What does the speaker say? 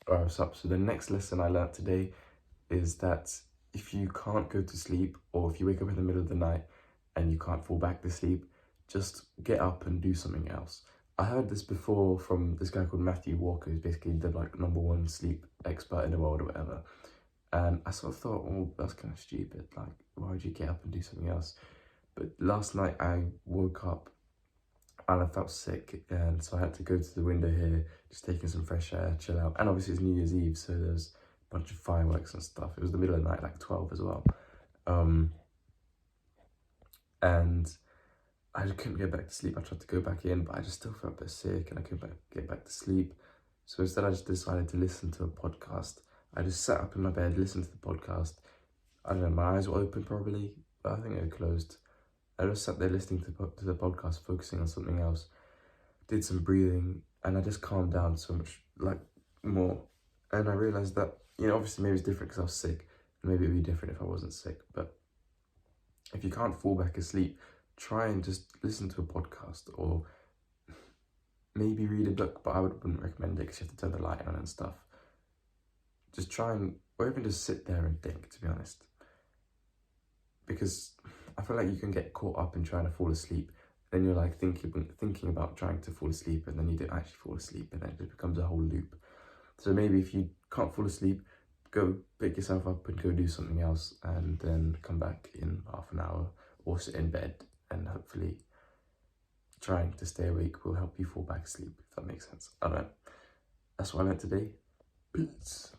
Alright, what's up? So the next lesson I learned today is that if you can't go to sleep, or if you wake up in the middle of the night and you can't fall back to sleep, just get up and do something else. I heard this before from this guy called Matthew Walker, who's basically the #1 sleep expert in the world or whatever. And I sort of thought, well, that's kind of stupid. Like, why would you get up and do something else? But last night I woke up and I felt sick, and so I had to go to the window here, just taking some fresh air, chill out. And obviously it's New Year's Eve, so there's a bunch of fireworks and stuff. It was the middle of the night, like 12 as well. And I just couldn't get back to sleep. I tried to go back in, but I just still felt a bit sick and I couldn't get back to sleep. So instead I just decided to listen to a podcast. I just sat up in my bed, listened to the podcast. I don't know, my eyes were open probably, but I think they were closed. I just sat there listening to the podcast, focusing on something else. Did some breathing, and I just calmed down so much, like, more. And I realised that, obviously maybe it's different because I was sick. Maybe it would be different if I wasn't sick. But if you can't fall back asleep, try and just listen to a podcast, or maybe read a book, but I wouldn't recommend it because you have to turn the light on and stuff. Just try and, or even just sit there and think, to be honest. Because I feel like you can get caught up in trying to fall asleep. Then you're like thinking about trying to fall asleep, and then you don't actually fall asleep, and then it just becomes a whole loop. So maybe if you can't fall asleep, go pick yourself up and go do something else, and then come back in half an hour, or sit in bed, and hopefully trying to stay awake will help you fall back asleep, if that makes sense. I don't know. That's what I learned today. Peace.